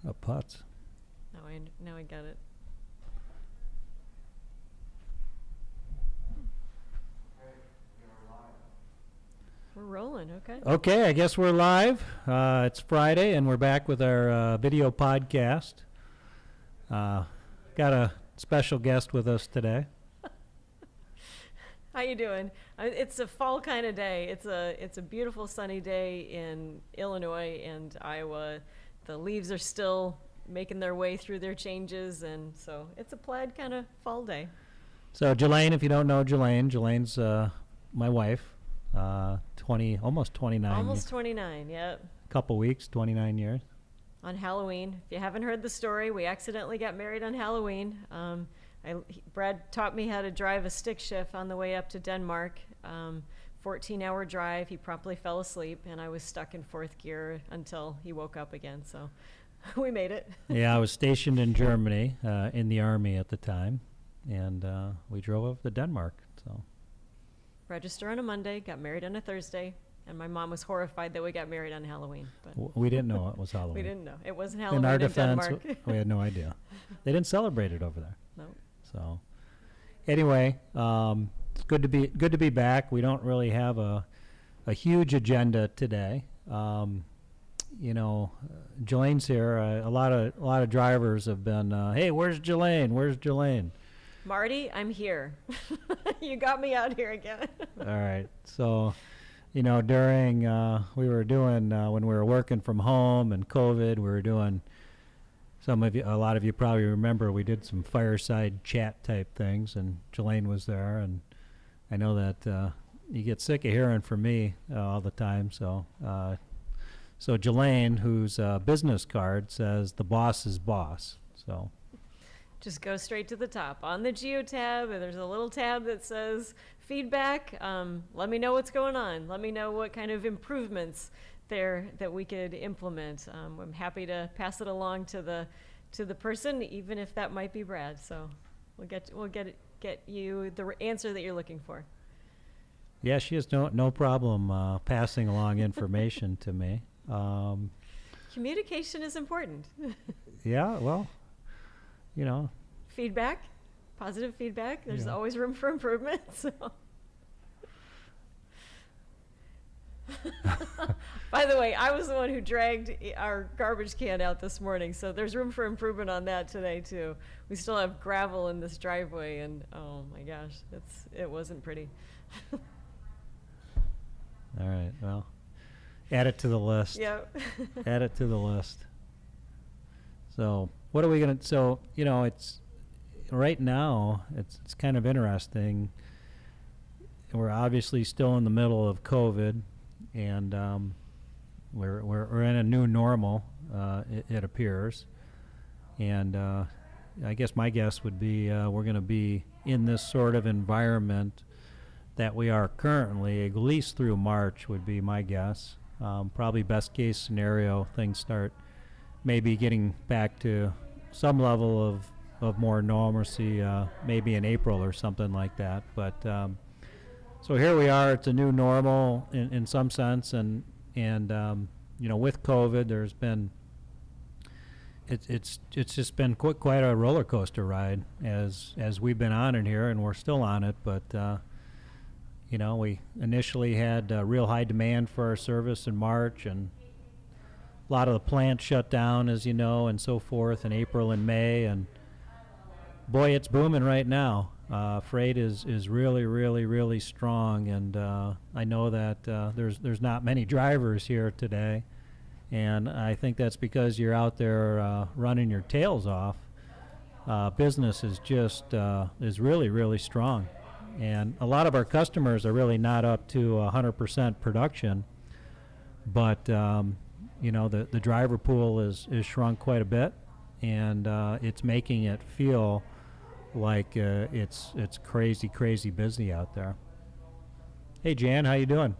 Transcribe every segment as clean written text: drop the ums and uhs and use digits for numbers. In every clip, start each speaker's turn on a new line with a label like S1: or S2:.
S1: a putz.
S2: Now I get it. We're rolling, okay.
S1: Okay, I guess we're live. It's Friday, and we're back with our video podcast. Got a special guest with us today.
S2: How you doing? It's a fall kind of day. It's a beautiful sunny day in Illinois and Iowa. The leaves are still making their way through their changes, and so it's a plaid kind of fall day.
S1: So Jelaine, if you don't know Jelaine's my wife. almost 29.
S2: Almost 29, yep.
S1: Couple weeks, 29 years.
S2: On Halloween. If you haven't heard the story, we accidentally got married on Halloween. Brad taught me how to drive a stick shift on the way up to Denmark. 14-hour drive. He promptly fell asleep, and I was stuck in fourth gear until he woke up again. So we made it.
S1: Yeah, I was stationed in Germany in the Army at the time, and we drove up to Denmark. So.
S2: Register on a Monday, got married on a Thursday, and my mom was horrified that we got married on Halloween. But
S1: we didn't know it was Halloween.
S2: We didn't know. It wasn't Halloween
S1: in our
S2: in
S1: defense,
S2: Denmark.
S1: we had no idea. They didn't celebrate it over there.
S2: No.
S1: So, anyway, it's good to be back. We don't really have a huge agenda today. Jelaine's here. A lot of drivers have been, hey, where's Jelaine? Where's Jelaine?
S2: Marty, I'm here. You got me out here again.
S1: All right. So, during we were doing when we were working from home and COVID, we were doing a lot of you probably remember we did some fireside chat type things, and Jelaine was there, and I know that you get sick of hearing from me all the time. So, Jelaine, whose business card says "the boss is boss," so.
S2: Just go straight to the top. On the Geo tab, there's a little tab that says feedback. Let me know what's going on. Let me know what kind of improvements there that we could implement. I'm happy to pass it along to the person, even if that might be Brad. So we'll get you the answer that you're looking for.
S1: Yeah, she has no problem passing along information to me.
S2: Communication is important.
S1: Yeah, well.
S2: Feedback, positive feedback. There's always room for improvement. So. By the way, I was the one who dragged our garbage can out this morning, so there's room for improvement on that today too. We still have gravel in this driveway, and oh my gosh, it wasn't pretty.
S1: All right, well, add it to the list.
S2: Yep.
S1: Add it to the list. So. What are we going to, it's, right now, it's kind of interesting. We're obviously still in the middle of COVID, and we're in a new normal, it appears. And I guess my guess would be we're going to be in this sort of environment that we are currently, at least through March would be my guess. Probably best case scenario, things start maybe getting back to some level of more normalcy, maybe in April or something like that. But so here we are. It's a new normal in some sense, and with COVID, there's been it's just been quite a roller coaster ride as we've been on it here, and we're still on it. But we initially had real high demand for our service in March, and a lot of the plants shut down, as you know, and so forth in April and May, and boy, it's booming right now. Freight is really, really, really strong, and I know that there's not many drivers here today, and I think that's because you're out there running your tails off. Business is just is really, really strong, and a lot of our customers are really not up to 100% production, but the driver pool is shrunk quite a bit, and it's making it feel like it's crazy busy out there. Hey Jan, how you doing?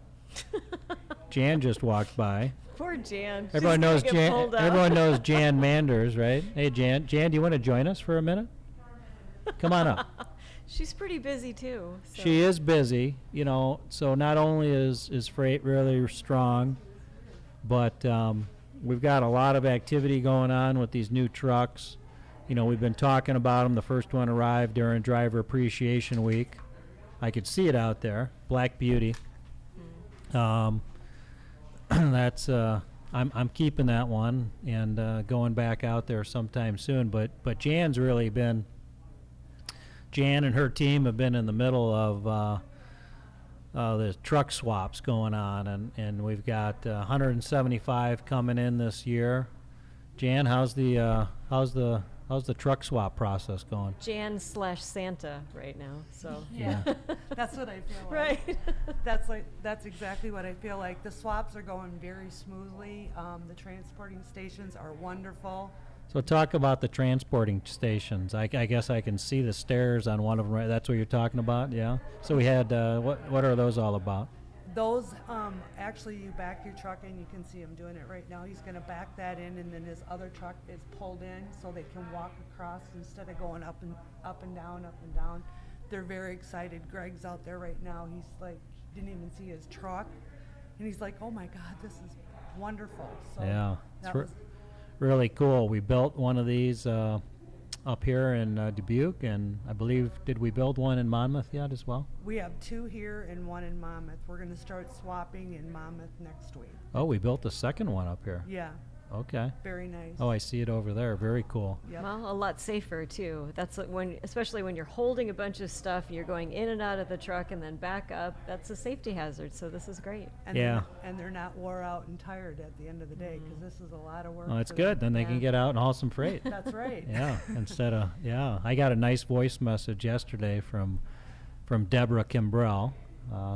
S1: Jan just walked by.
S2: Poor Jan.
S1: Everyone knows Jan. Everyone knows Jan Manders, right? Hey Jan. Jan, do you want to join us for a minute? Come on up.
S2: She's pretty busy too. So.
S1: She is busy, so not only is freight really strong, but we've got a lot of activity going on with these new trucks. You know, we've been talking about them. The first one arrived during Driver Appreciation Week. I could see it out there, Black Beauty. That's I'm keeping that one and going back out there sometime soon. But Jan and her team have been in the middle of the truck swaps going on, and we've got 175 coming in this year. Jan, how's the truck swap process going?
S2: Jan/Santa right now, so.
S1: Yeah.
S3: That's what I feel like.
S2: Right.
S3: That's exactly what I feel like. The swaps are going very smoothly. The transporting stations are wonderful.
S1: So talk about the transporting stations. I guess I can see the stairs on one of them. Right? That's what you're talking about, yeah? So we had, what are those all about?
S3: Those, actually, you back your truck in, you can see him doing it right now. He's gonna back that in, and then his other truck is pulled in so they can walk across instead of going up and down, up and down. They're very excited. Greg's out there right now. He's like, he didn't even see his truck. And he's like, oh my God, this is wonderful. So
S1: Yeah,
S3: that
S1: it's
S3: was
S1: really cool. We built one of these up here in Dubuque, and I believe, did we build one in Monmouth yet as well?
S3: We have 2 here and 1 in Monmouth. We're going to start swapping in Monmouth next week.
S1: Oh, we built the second one up here.
S3: Yeah,
S1: Okay.
S3: very nice.
S1: Oh, I see it over there. Very cool.
S3: Yep.
S2: Well, a lot safer too. That's like especially when you're holding a bunch of stuff, you're going in and out of the truck and then back up. That's a safety hazard. So this is great.
S3: And
S1: Yeah.
S3: they're not wore out and tired at the end of the day because this is a lot of work.
S1: Oh, that's
S3: for
S1: good.
S3: them.
S1: Then they can
S2: Yeah.
S1: get out and haul some freight.
S3: That's right.
S1: Yeah, instead of, yeah. I got a nice voice message yesterday from Deborah Kimbrell.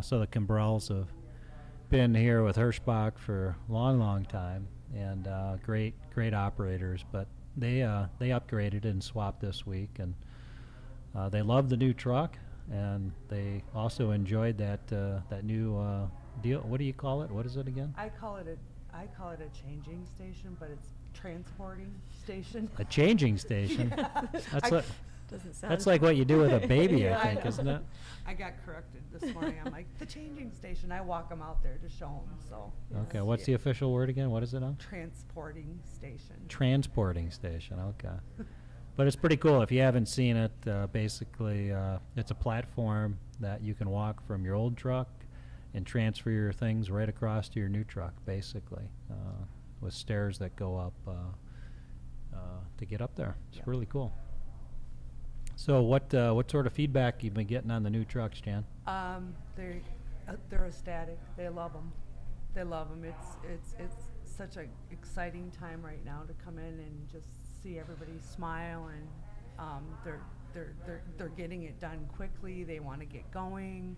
S1: So the Kimbrells have been here with Hirschbach for a long time, and great operators. But they upgraded and swapped this week, and they love the new truck, and they also enjoyed that new deal. What do you call it? What is it again?
S3: I call it a changing station, but it's transporting station.
S1: A changing station. That's what.
S2: Doesn't sound.
S1: That's like what you do with a baby,
S3: Yeah,
S1: I
S3: I
S1: think,
S3: know.
S1: isn't it?
S3: I got corrected this morning. I'm like, the changing station. I walk them out there to show them. So
S1: Okay,
S3: yes,
S1: what's
S3: yeah.
S1: the official word again? What is it now?
S3: Transporting station.
S1: Transporting station, okay. But it's pretty cool. If you haven't seen it, basically, it's a platform that you can walk from your old truck and transfer your things right across to your new truck, basically, with stairs that go up to get up there. It's
S3: Yep.
S1: really cool. So what sort of feedback you've been getting on the new trucks, Jan?
S3: They're ecstatic. They love them. They love them. It's such an exciting time right now to come in and just see everybody smile, and they're getting it done quickly. They want to get going.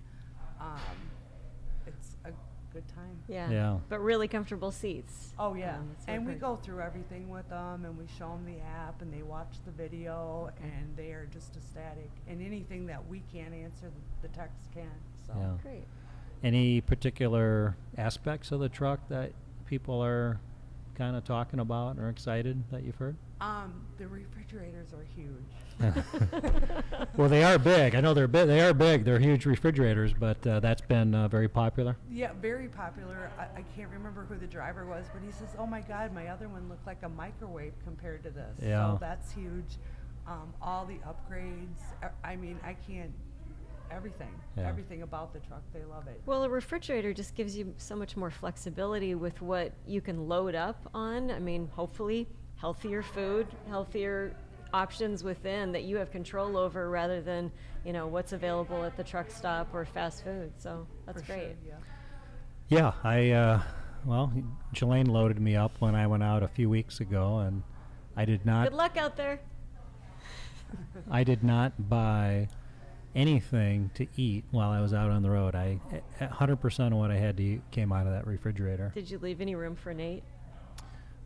S3: It's a good time.
S2: Yeah.
S1: Yeah.
S2: But really comfortable seats.
S3: Oh yeah,
S2: that's
S3: and we
S2: what
S3: go through everything with them, and we show them the app, and they watch the video, and they are just ecstatic. And anything that we can't answer, the techs can. So
S1: Yeah.
S2: Great.
S1: Any particular aspects of the truck that people are kind of talking about and are excited that you've heard?
S3: The refrigerators are huge.
S1: Well, they are big. I know they're big. They are big. They're huge refrigerators, but that's been very popular.
S3: Yeah, very popular. I can't remember who the driver was, but he says, "Oh my God, my other one looked like a microwave compared to this."
S1: Yeah.
S3: So that's huge. All the upgrades. I mean, I can't. Everything.
S1: Yeah.
S3: Everything about the truck. They love it.
S2: Well, a refrigerator just gives you so much more flexibility with what you can load up on. I mean, hopefully healthier food, healthier options within that you have control over rather than, what's available at the truck stop or fast food. So that's
S3: For
S2: great.
S3: Sure, yeah.
S1: Yeah, Jelaine loaded me up when I went out a few weeks ago, and I did not.
S2: Good luck out there.
S1: I did not buy anything to eat while I was out on the road. 100% of what I had to eat came out of that refrigerator.
S2: Did you leave any room for Nate?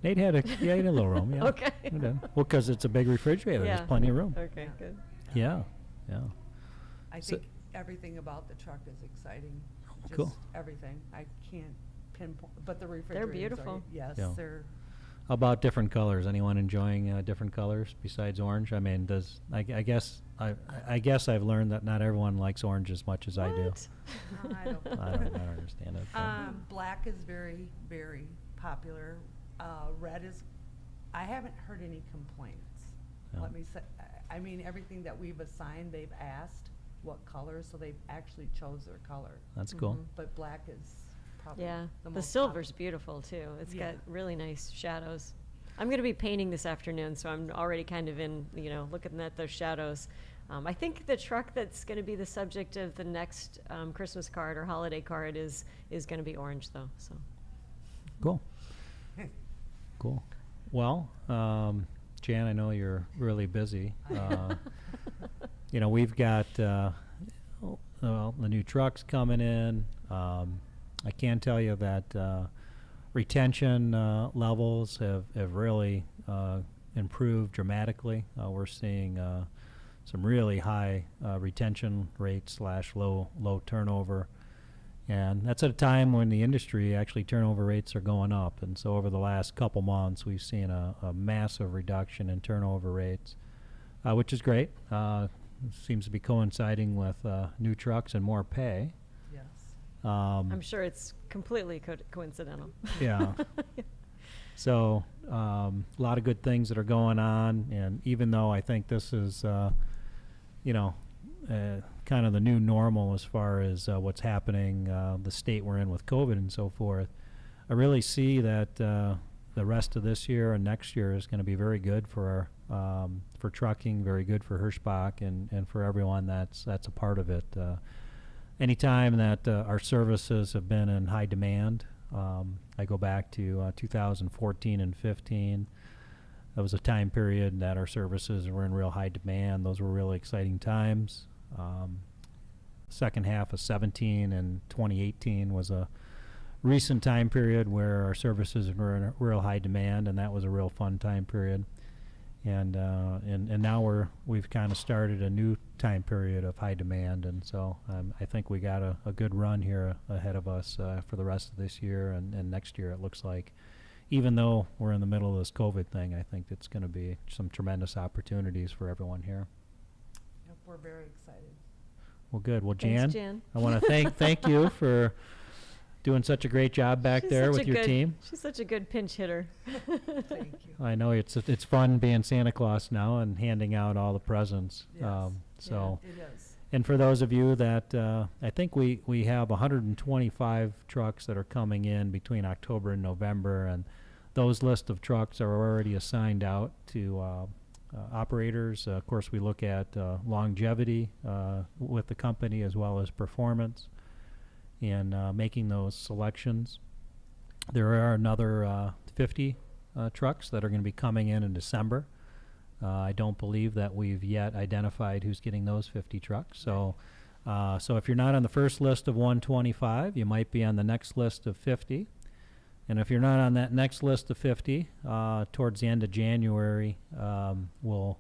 S1: Nate had he had a little room. Yeah.
S2: Okay.
S1: He did. Well, because it's a big refrigerator,
S2: Yeah.
S1: there's plenty of room.
S2: Okay, good.
S1: Yeah.
S3: I
S1: So-
S3: think everything about the truck is exciting. Just
S1: Cool.
S3: everything. I can't pinpoint, but the refrigerators
S2: beautiful.
S3: Are, yes,
S1: Yeah.
S3: they're.
S1: How about different colors? Anyone enjoying different colors besides orange? I mean, I guess I've learned that not everyone likes orange as much as I do.
S2: What?
S3: I don't.
S1: I don't understand it. but-
S3: Black is very, very popular. Red is, I haven't heard any complaints.
S1: Yeah.
S3: Let me say, I mean, everything that we've assigned, they've asked what color, so they've actually chose their color.
S1: That's cool.
S2: Mhm.
S3: But black is probably
S2: Yeah,
S3: the
S2: the
S3: most
S2: silver's beautiful too. It's
S3: Yeah.
S2: got really nice shadows. I'm going to be painting this afternoon, so I'm already kind of in, looking at those shadows. I think the truck that's going to be the subject of the next Christmas card or holiday card is going to be orange, though. So
S1: Cool. Cool. Well, Jan, I know you're really busy. We've got the new trucks coming in. I can tell you that retention levels have really improved dramatically. We're seeing some really high retention rates / low turnover. And that's at a time when the industry actually turnover rates are going up. And so over the last couple months, we've seen a massive reduction in turnover rates, which is great. Seems to be coinciding with new trucks and more pay.
S3: Yes.
S2: I'm sure it's completely coincidental.
S1: Yeah. So a lot of good things that are going on. And even though I think this is, kind of the new normal as far as what's happening, the state we're in with COVID and so forth, I really see that the rest of this year and next year is going to be very good for trucking, very good for Hirschbach, and for everyone that's a part of it. Anytime that our services have been in high demand, I go back to 2014 and 15. That was a time period that our services were in real high demand. Those were really exciting times. Second half of 17 and 2018 was a recent time period where our services were in a real high demand, and that was a real fun time period. And now we've kind of started a new time period of high demand, and so I think we got a good run here ahead of us for the rest of this year and next year. It looks like, even though we're in the middle of this COVID thing, I think it's going to be some tremendous opportunities for everyone here.
S3: Yep, we're very excited.
S1: Well, good. Well,
S2: Thanks, Jan.
S1: I want to thank you for doing such a great job back
S2: She's
S1: there
S2: such
S1: with
S2: a
S1: your
S2: good-
S1: team.
S2: She's such a good pinch hitter.
S3: Thank you.
S1: I know it's fun being Santa Claus now and handing out all the presents.
S3: Yes.
S1: So,
S3: It is.
S1: and for those of you that I think we have 125 trucks that are coming in between October and November, and those list of trucks are already assigned out to operators. Of course, we look at longevity with the company as well as performance in making those selections. There are another 50 trucks that are going to be coming in December. I don't believe that we've yet identified who's getting those 50 trucks. So if you're not on the first list of 125, you might be on the next list of 50. And if you're not on that next list of 50, towards the end of January, we'll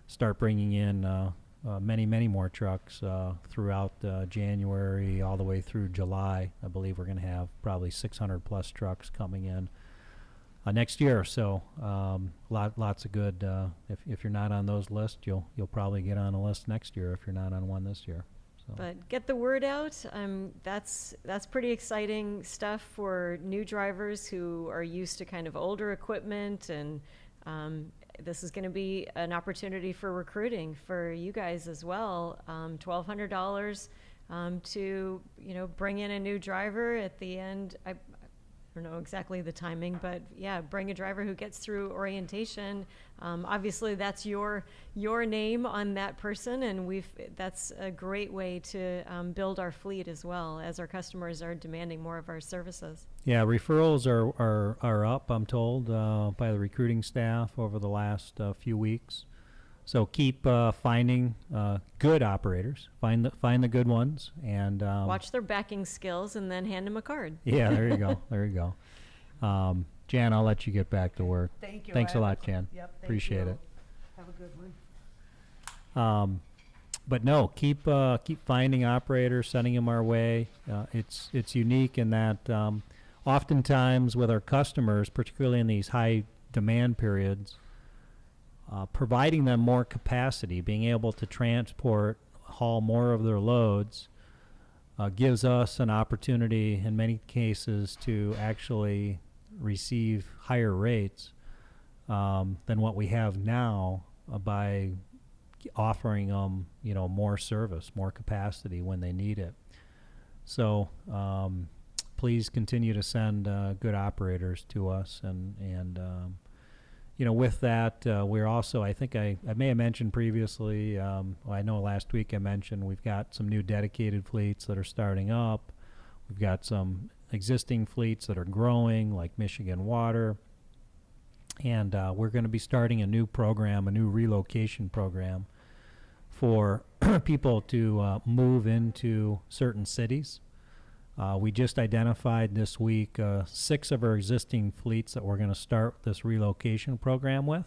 S1: start bringing in many more trucks throughout January all the way through July. I believe we're going to have probably 600 plus trucks coming in next year. So lots of good. If you're not on those lists, you'll probably get on a list next year if you're not on one this year. So.
S2: But get the word out. That's pretty exciting stuff for new drivers who are used to kind of older equipment, and this is going to be an opportunity for recruiting for you guys as well. $1,200 to bring in a new driver at the end. I don't know exactly the timing, but yeah, bring a driver who gets through orientation. Obviously, that's your name on that person, and that's a great way to build our fleet as well, as our customers are demanding more of our services.
S1: Yeah, referrals are up, I'm told, by the recruiting staff over the last few weeks. So keep finding good operators. Find the good ones, and
S2: Watch their backing skills, and then hand them a card.
S1: Yeah, there you go. There you go. Jan, I'll let you get back to work.
S3: Thank you.
S1: Thanks
S3: I
S1: a
S3: have
S1: lot, Jan.
S3: Yep, thank
S1: Appreciate
S3: you.
S1: it.
S3: Have a good one.
S1: But no, keep finding operators, sending them our way. It's unique in that oftentimes with our customers, particularly in these high demand periods, providing them more capacity, being able to haul more of their loads, gives us an opportunity in many cases to actually receive higher rates than what we have now by offering them, more service, more capacity when they need it. So please continue to send good operators to us, and with that, we're also, I think I may have mentioned previously, I know last week I mentioned we've got some new dedicated fleets that are starting up. We've got some existing fleets that are growing, like Michigan Water. And we're going to be starting a new program, a new relocation program for people to move into certain cities. We just identified this week 6 of our existing fleets that we're going to start this relocation program with.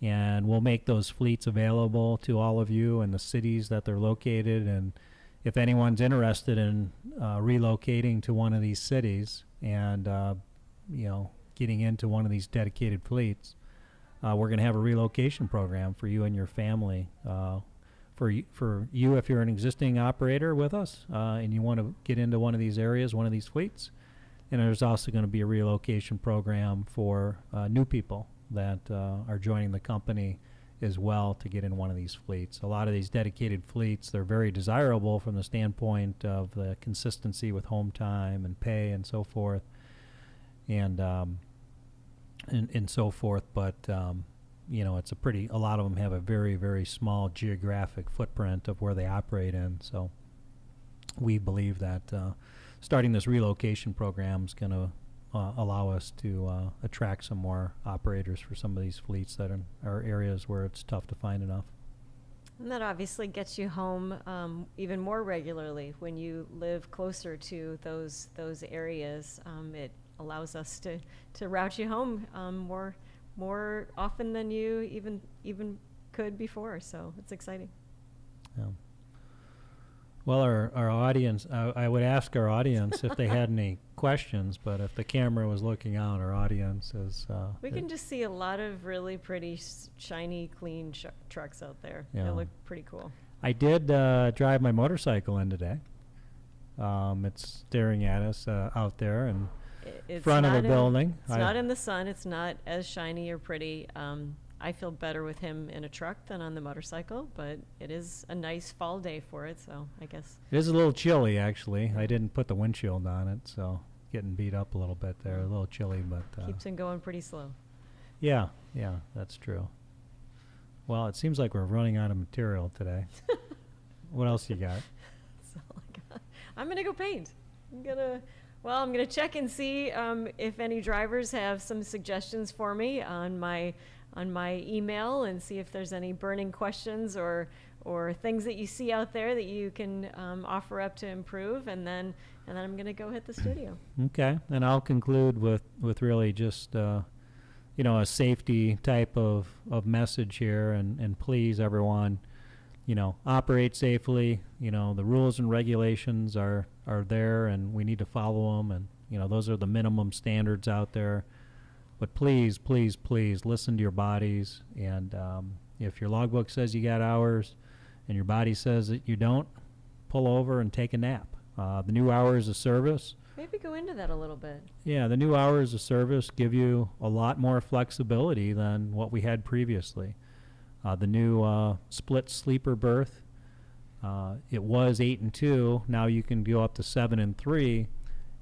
S1: And we'll make those fleets available to all of you in the cities that they're located. And if anyone's interested in relocating to one of these cities and, getting into one of these dedicated fleets, we're going to have a relocation program for you and your family. For you, if you're an existing operator with us and you want to get into one of these areas, one of these fleets, and there's also going to be a relocation program for new people that are joining the company as well to get in one of these fleets. A lot of these dedicated fleets, they're very desirable from the standpoint of the consistency with home time and pay and so forth. And so forth, but it's a lot of them have a very, very small geographic footprint of where they operate in. So we believe that starting this relocation program is going to allow us to attract some more operators for some of these fleets that are areas where it's tough to find enough.
S2: And that obviously gets you home even more regularly when you live closer to those areas. It allows us to route you home more often than you even could before. So it's exciting.
S1: Yeah. Well, our audience, I would ask our audience if they had any questions, but if the camera was looking out, our audience is...
S2: we can just see a lot of really pretty, shiny, clean trucks out there.
S1: Yeah.
S2: They look pretty cool.
S1: I did drive my motorcycle in today. It's staring at us out there and
S2: It's
S1: front of
S2: not
S1: a building.
S2: It's not in the sun. It's not as shiny or pretty. I feel better with him in a truck than on the motorcycle, but it is a nice fall day for it, so I guess.
S1: It is a little chilly, actually. I didn't put the windshield on it, so getting beat up a little bit there. A little chilly, but...
S2: keeps him going pretty slow.
S1: Yeah, that's true. Well, it seems like we're running out of material today. What else you got?
S2: That's all I got. I'm going to go paint. I'm going to check and see if any drivers have some suggestions for me on my email, and see if there's any burning questions or things that you see out there that you can offer up to improve, and then I'm going to go hit the studio.
S1: Okay, and I'll conclude with really just a safety type of message here, and please everyone, operate safely. The rules and regulations are there, and we need to follow them, and those are the minimum standards out there. But please, please, please listen to your bodies, and if your logbook says you got hours and your body says that you don't, pull over and take a nap. The new hours of service,
S2: Maybe go into that a little bit.
S1: yeah, the new hours of service give you a lot more flexibility than what we had previously. The new split sleeper berth, it was 8 and 2. Now you can go up to 7 and 3,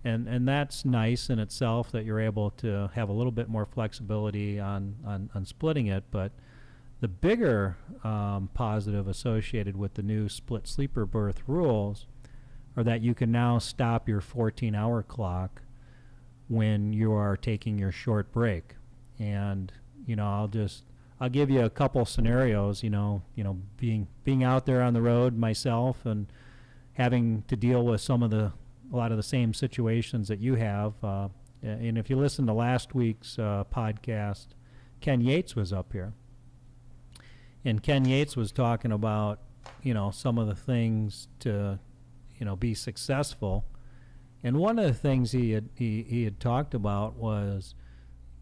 S1: and that's nice in itself that you're able to have a little bit more flexibility on splitting it. But the bigger positive associated with the new split sleeper berth rules are that you can now stop your 14-hour clock when you are taking your short break. And I'll give you a couple scenarios, being out there on the road myself and having to deal with a lot of the same situations that you have. And if you listen to last week's podcast, Ken Yates was up here. And Ken Yates was talking about, some of the things to, be successful. And one of the things he had talked about was,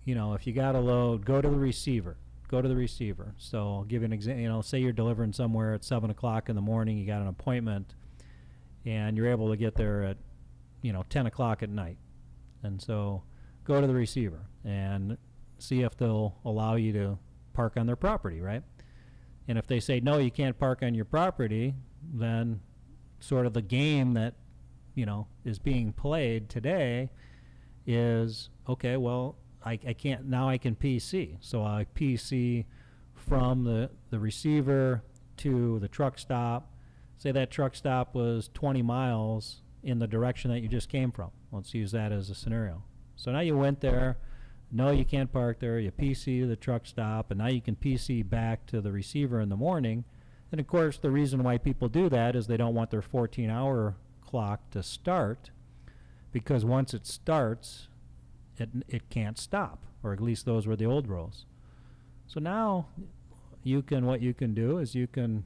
S1: if you got a load, go to the receiver. So I'll give you an example. Say you're delivering somewhere at 7 o'clock in the morning, you got an appointment, and you're able to get there at, 10 o'clock at night. And so go to the receiver and see if they'll allow you to park on their property, right? And if they say, no, you can't park on your property, then sort of the game that, is being played today is, okay, well, I can't, now I can PC. So I PC from the receiver to the truck stop. Say that truck stop was 20 miles in the direction that you just came from. Let's use that as a scenario. So now you went there. No, you can't park there. You PC to the truck stop, and now you can PC back to the receiver in the morning. And of course, the reason why people do that is they don't want their 14-hour clock to start, because once it starts, it can't stop, or at least those were the old rules. So now what you can do is you can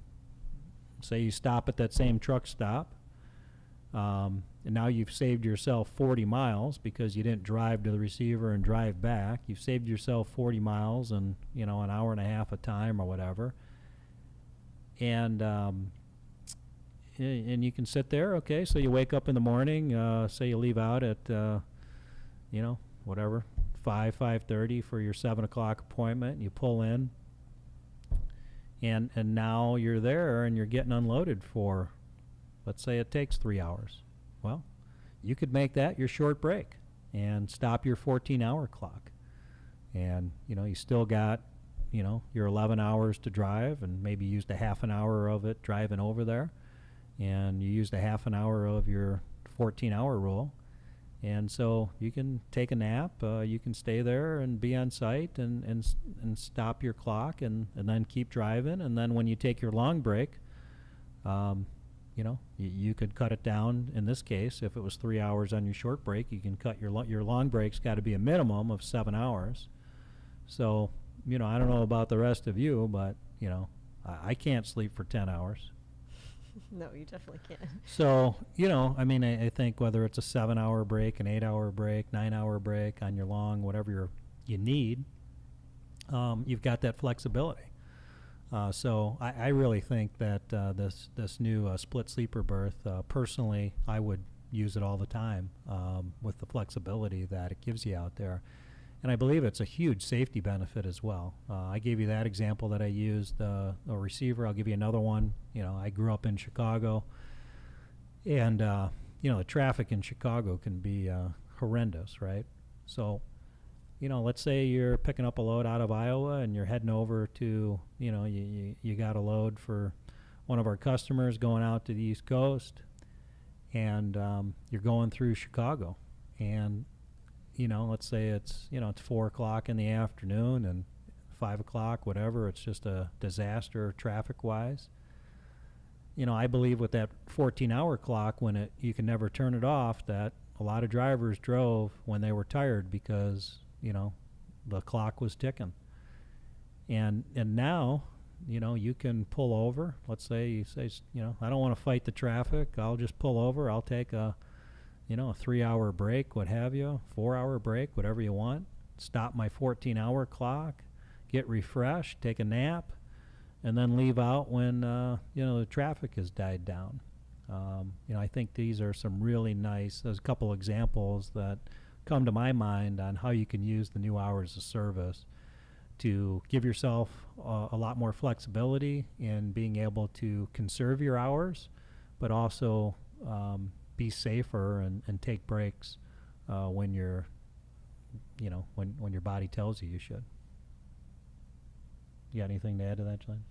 S1: say you stop at that same truck stop, and now you've saved yourself 40 miles because you didn't drive to the receiver and drive back. You've saved yourself 40 miles and, an hour and a half of time or whatever. And you can sit there, okay, so you wake up in the morning, say you leave out at, whatever, 5:30 for your 7 o'clock appointment, and you pull in, and now you're there and you're getting unloaded for, let's say it takes 3 hours. Well, you could make that your short break and stop your 14-hour clock. And, you still got, your 11 hours to drive, and maybe used a half an hour of it driving over there. And you used a half an hour of your 14-hour rule. And so you can take a nap, you can stay there and be on site and stop your clock and then keep driving. And then when you take your long break, you could cut it down. In this case, if it was 3 hours on your short break, you can cut your long break's got to be a minimum of 7 hours. So, I don't know about the rest of you, but, I can't sleep for 10 hours.
S2: No, you definitely can't.
S1: So, I think whether it's a 7-hour break, an 8-hour break, 9-hour break on your long, whatever you need, you've got that flexibility. So I really think that this new split sleeper berth, personally, I would use it all the time with the flexibility that it gives you out there. And I believe it's a huge safety benefit as well. I gave you that example that I used, a receiver. I'll give you another one. I grew up in Chicago, and, the traffic in Chicago can be horrendous, right? So, let's say you're picking up a load out of Iowa and you're heading over to, you got a load for one of our customers going out to the East Coast, and you're going through Chicago. And, let's say it's 4 o'clock in the afternoon and 5 o'clock, whatever. It's just a disaster traffic-wise. I believe with that 14-hour clock, when you can never turn it off, that a lot of drivers drove when they were tired because, the clock was ticking. And now, you can pull over. Let's say you say, I don't want to fight the traffic. I'll just pull over. I'll take a 3-hour break, what have you, 4-hour break, whatever you want. Stop my 14-hour clock, get refreshed, take a nap, and then leave out when, the traffic has died down. I think these are some really nice, there's a couple examples that come to my mind on how you can use the new hours of service to give yourself a lot more flexibility in being able to conserve your hours, but also be safer and take breaks when you're, when your body tells you should. You got anything to add to that, Glenn?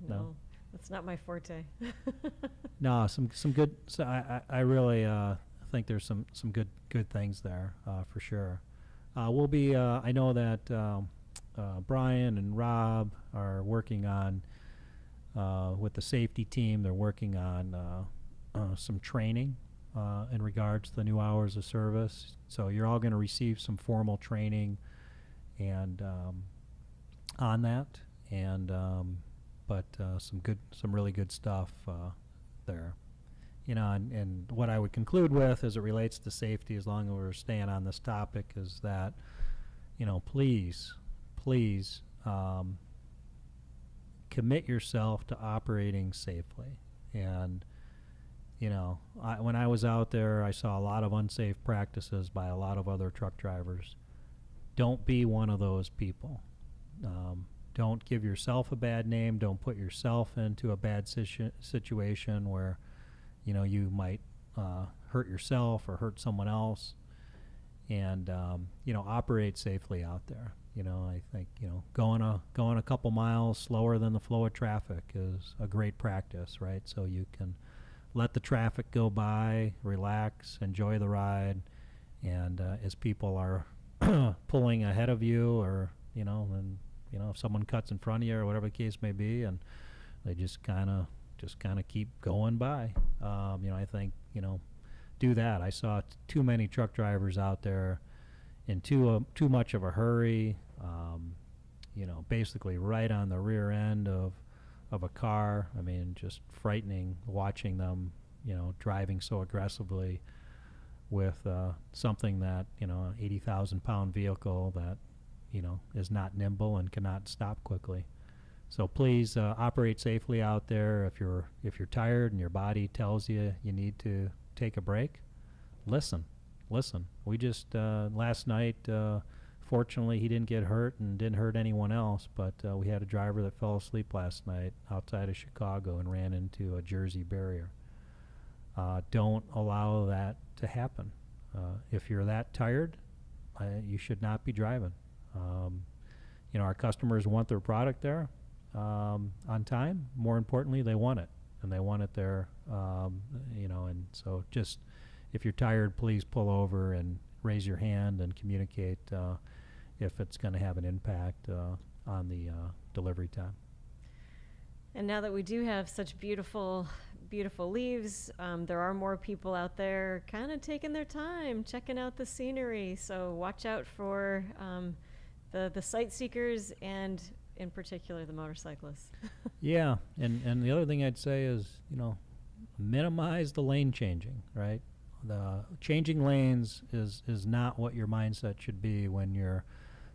S2: No, that's not my forte.
S1: No, some good. So I really think there's some good things there for sure. We'll be. I know that Brian and Rob are working on with the safety team. They're working on some training in regards to the new hours of service. So you're all going to receive some formal training and on that, and but some really good stuff there. And what I would conclude with as it relates to safety, as long as we're staying on this topic, is that, please commit yourself to operating safely. And when I was out there, I saw a lot of unsafe practices by a lot of other truck drivers. Don't be one of those people. Don't give yourself a bad name. Don't put yourself into a bad situation where, you might hurt yourself or hurt someone else. And operate safely out there. I think going a couple miles slower than the flow of traffic is a great practice, right? So you can let the traffic go by, relax, enjoy the ride, and as people are pulling ahead of you, or and if someone cuts in front of you or whatever the case may be, and they just kind of keep going by. I think do that. I saw too many truck drivers out there in too much of a hurry. Basically right on the rear end of a car. I mean, just frightening watching them, driving so aggressively with something that, an 80,000 pound vehicle that, is not nimble and cannot stop quickly. So please operate safely out there. If you're tired and your body tells you need to take a break, listen. We just last night, fortunately he didn't get hurt and didn't hurt anyone else, but we had a driver that fell asleep last night outside of Chicago and ran into a Jersey barrier. Don't allow that to happen. If you're that tired, you should not be driving. Our customers want their product there on time. More importantly, they want it, and they want it there. And so just if you're tired, please pull over and raise your hand and communicate if it's going to have an impact on the delivery time.
S2: And now that we do have such beautiful leaves, there are more people out there kind of taking their time, checking out the scenery. So watch out for the sight seekers and in particular the motorcyclists.
S1: Yeah, and the other thing I'd say is, minimize the lane changing, right? The changing lanes is not what your mindset should be when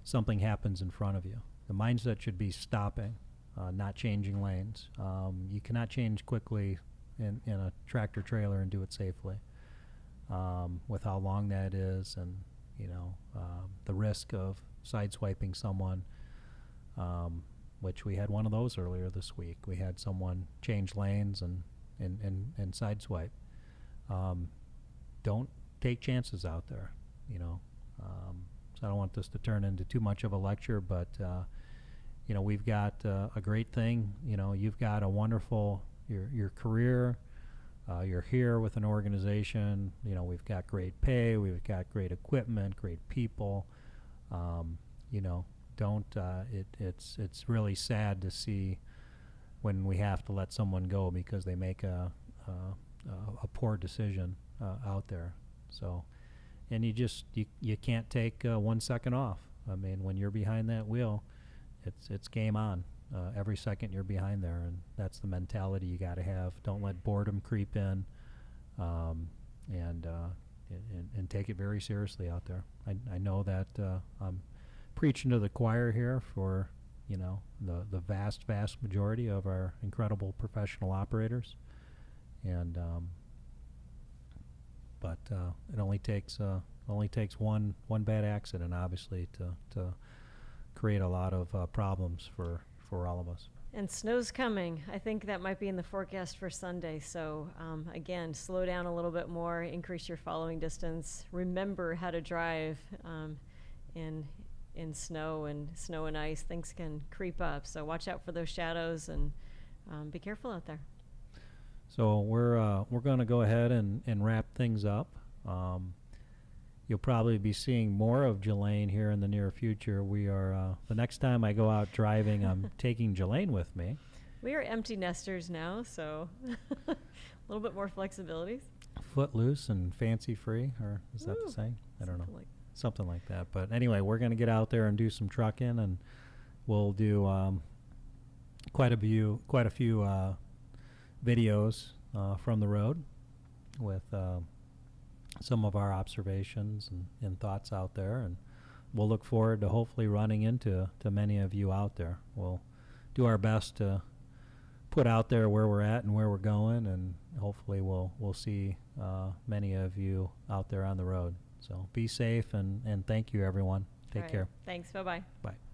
S1: something happens in front of you. The mindset should be stopping, not changing lanes. You cannot change quickly in a tractor trailer and do it safely, with how long that is, and the risk of sideswiping someone, which we had one of those earlier this week. We had someone change lanes and sideswipe. Don't take chances out there, so I don't want this to turn into too much of a lecture, but we've got a great thing. You've got a wonderful your career. You're here with an organization. We've got great pay. We've got great equipment, great people. It's really sad to see when we have to let someone go because they make a poor decision out there. So, and you can't take 1 second off. I mean, when you're behind that wheel, it's game on. Every second you're behind there, and that's the mentality you got to have. Don't let boredom creep in, and take it very seriously out there. I know that I'm preaching to the choir here for the vast majority of our incredible professional operators, and but it only takes one bad accident, obviously, to create a lot of problems for all of us.
S2: And snow's coming. I think that might be in the forecast for Sunday. So again, slow down a little bit more, increase your following distance. Remember how to drive in snow and ice. Things can creep up. So watch out for those shadows and be careful out there.
S1: So we're going to go ahead and wrap things up. You'll probably be seeing more of Jelaine here in the near future. We are the next time I go out driving, I'm taking Jelaine with me.
S2: We are empty nesters now, so a little bit more flexibilities.
S1: Footloose and fancy free, or is that the saying? I don't know. Something like that. But anyway, we're going to get out there and do some trucking, and we'll do quite a few videos from the road with some of our observations and thoughts out there, and we'll look forward to hopefully running into many of you out there. We'll do our best to put out there where we're at and where we're going, and hopefully we'll see many of you out there on the road. So be safe, and thank you, everyone. Take
S2: All right.
S1: care.
S2: Thanks. Bye-bye.
S1: Bye.